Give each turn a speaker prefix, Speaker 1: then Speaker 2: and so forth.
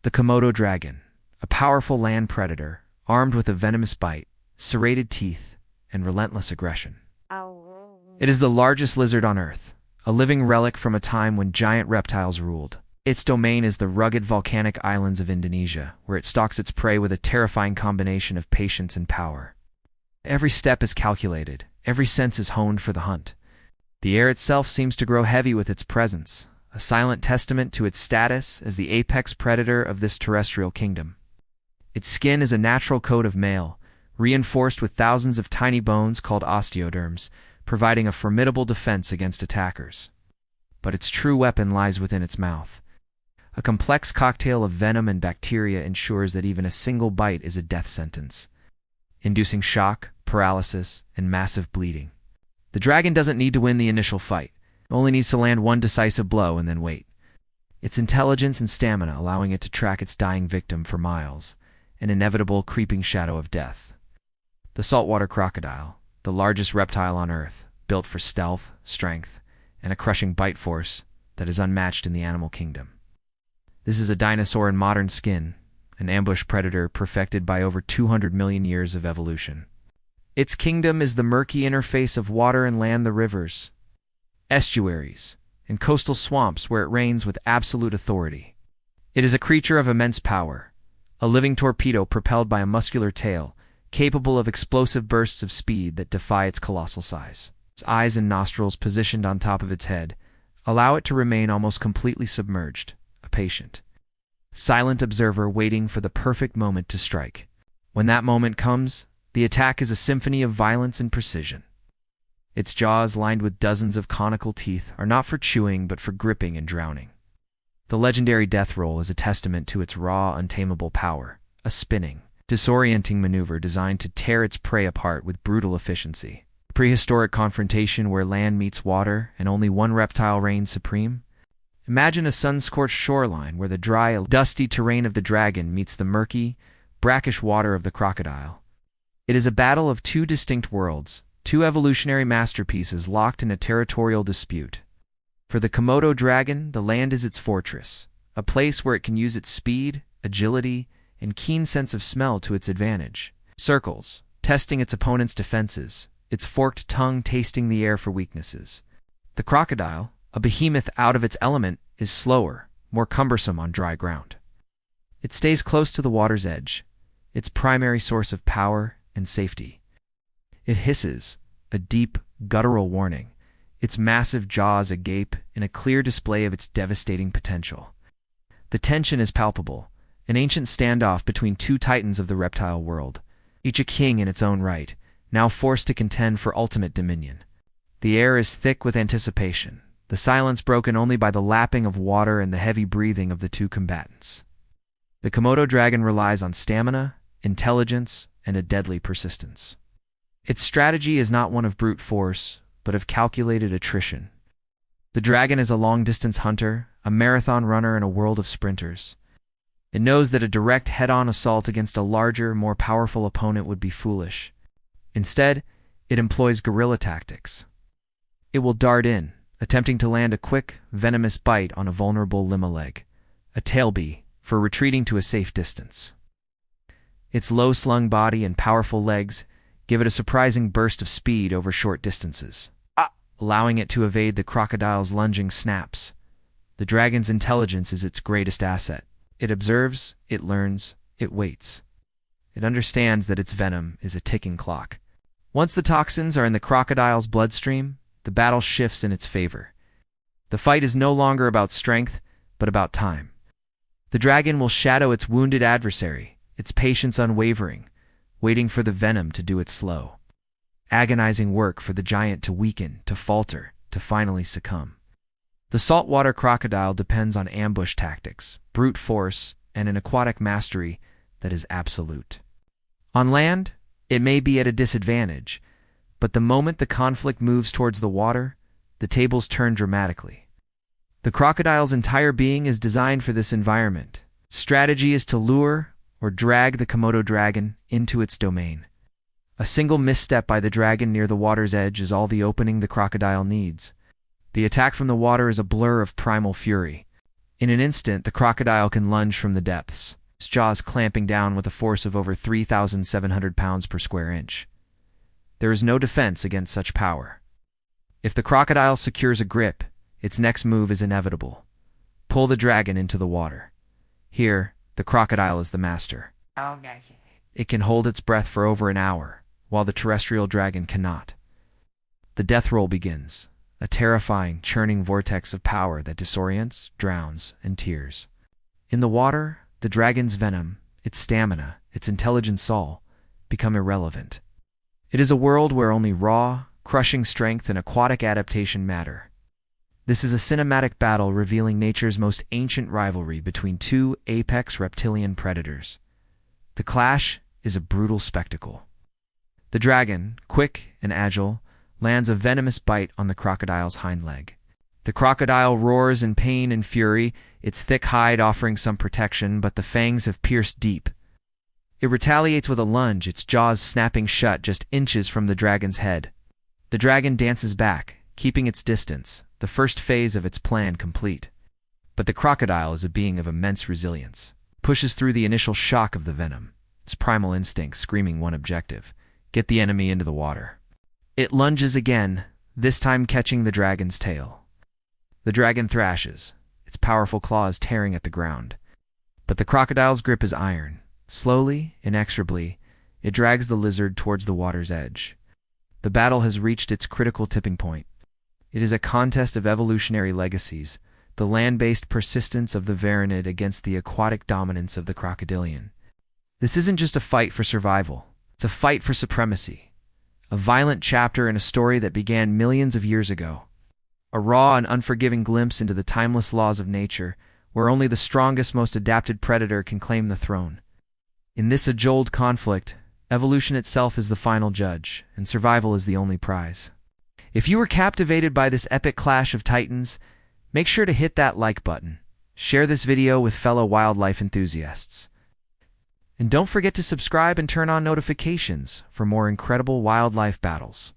Speaker 1: The Komodo dragon, a powerful land predator, armed with a venomous bite, serrated teeth, and relentless aggression. It is the largest lizard on Earth, a living relic from a time when giant reptiles ruled. Its domain is the rugged volcanic islands of Indonesia, where it stalks its prey with a terrifying combination of patience and power. Every step is calculated, every sense is honed for the hunt. The air itself seems to grow heavy with its presence, a silent testament to its status as the apex predator of this terrestrial kingdom. Its skin is a natural coat of mail, reinforced with thousands of tiny bones called osteoderms, providing a formidable defense against attackers. But its true weapon lies within its mouth. A complex cocktail of venom and bacteria ensures that even a single bite is a death sentence, inducing shock, paralysis, and massive bleeding. The dragon doesn't need to win the initial fight, it only needs to land one decisive blow and then wait. Its intelligence and stamina allowing it to track its dying victim for miles, an inevitable creeping shadow of death. The saltwater crocodile, the largest reptile on Earth, built for stealth, strength, and a crushing bite force that is unmatched in the animal kingdom. This is a dinosaur in modern skin, an ambush predator perfected by over 200 million years of evolution. Its kingdom is the murky interface of water and land, the rivers, estuaries, and coastal swamps where it reigns with absolute authority. It is a creature of immense power, a living torpedo propelled by a muscular tail, capable of explosive bursts of speed that defy its colossal size. Its eyes and nostrils positioned on top of its head allow it to remain almost completely submerged, a patient, silent observer waiting for the perfect moment to strike. When that moment comes, the attack is a symphony of violence and precision. Its jaws, lined with dozens of conical teeth, are not for chewing but for gripping and drowning. The legendary death roll is a testament to its raw, untamable power, a spinning, disorienting maneuver designed to tear its prey apart with brutal efficiency. A prehistoric confrontation where land meets water and only one reptile reigns supreme? Imagine a sun-scorched shoreline where the dry, dusty terrain of the dragon meets the murky, brackish water of the crocodile. It is a battle of two distinct worlds, two evolutionary masterpieces locked in a territorial dispute. For the Komodo dragon, the land is its fortress, a place where it can use its speed, agility, and keen sense of smell to its advantage. Circles, testing its opponent's defenses, its forked tongue tasting the air for weaknesses. The crocodile, a behemoth out of its element, is slower, more cumbersome on dry ground. It stays close to the water's edge, its primary source of power and safety. It hisses, a deep, guttural warning, its massive jaws agape in a clear display of its devastating potential. The tension is palpable, an ancient standoff between two titans of the reptile world, each a king in its own right, now forced to contend for ultimate dominion. The air is thick with anticipation, the silence broken only by the lapping of water and the heavy breathing of the two combatants. The Komodo dragon relies on stamina, intelligence, and a deadly persistence. Its strategy is not one of brute force, but of calculated attrition. The dragon is a long-distance hunter, a marathon runner in a world of sprinters. It knows that a direct head-on assault against a larger, more powerful opponent would be foolish. Instead, it employs guerrilla tactics. It will dart in, attempting to land a quick, venomous bite on a vulnerable lima leg, a tail bee, for retreating to a safe distance. Its low-slung body and powerful legs give it a surprising burst of speed over short distances, allowing it to evade the crocodile's lunging snaps. The dragon's intelligence is its greatest asset. It observes, it learns, it waits. It understands that its venom is a ticking clock. Once the toxins are in the crocodile's bloodstream, the battle shifts in its favor. The fight is no longer about strength, but about time. The dragon will shadow its wounded adversary, its patience unwavering, waiting for the venom to do its slow, agonizing work for the giant to weaken, to falter, to finally succumb. The saltwater crocodile depends on ambush tactics, brute force, and an aquatic mastery that is absolute. On land, it may be at a disadvantage, but the moment the conflict moves towards the water, the tables turn dramatically. The crocodile's entire being is designed for this environment. Strategy is to lure or drag the Komodo dragon into its domain. A single misstep by the dragon near the water's edge is all the opening the crocodile needs. The attack from the water is a blur of primal fury. In an instant, the crocodile can lunge from the depths, its jaws clamping down with a force of over 3,700 pounds per square inch. There is no defense against such power. If the crocodile secures a grip, its next move is inevitable. Pull the dragon into the water. Here, the crocodile is the master. It can hold its breath for over an hour, while the terrestrial dragon cannot. The death roll begins, a terrifying, churning vortex of power that disorients, drowns, and tears. In the water, the dragon's venom, its stamina, its intelligent soul, become irrelevant. It is a world where only raw, crushing strength and aquatic adaptation matter. This is a cinematic battle revealing nature's most ancient rivalry between two apex reptilian predators. The clash is a brutal spectacle. The dragon, quick and agile, lands a venomous bite on the crocodile's hind leg. The crocodile roars in pain and fury, its thick hide offering some protection, but the fangs have pierced deep. It retaliates with a lunge, its jaws snapping shut just inches from the dragon's head. The dragon dances back, keeping its distance, the first phase of its plan complete. But the crocodile is a being of immense resilience. Pushes through the initial shock of the venom, its primal instinct screaming one objective: get the enemy into the water. It lunges again, this time catching the dragon's tail. The dragon thrashes, its powerful claws tearing at the ground. But the crocodile's grip is iron. Slowly, inexorably, it drags the lizard towards the water's edge. The battle has reached its critical tipping point. It is a contest of evolutionary legacies, the land-based persistence of the varanid against the aquatic dominance of the crocodilian. This isn't just a fight for survival, it's a fight for supremacy. A violent chapter in a story that began millions of years ago. A raw and unforgiving glimpse into the timeless laws of nature, where only the strongest, most adapted predator can claim the throne. In this age-old conflict, evolution itself is the final judge, and survival is the only prize. If you were captivated by this epic clash of titans, make sure to hit that like button. Share this video with fellow wildlife enthusiasts. And don't forget to subscribe and turn on notifications for more incredible wildlife battles.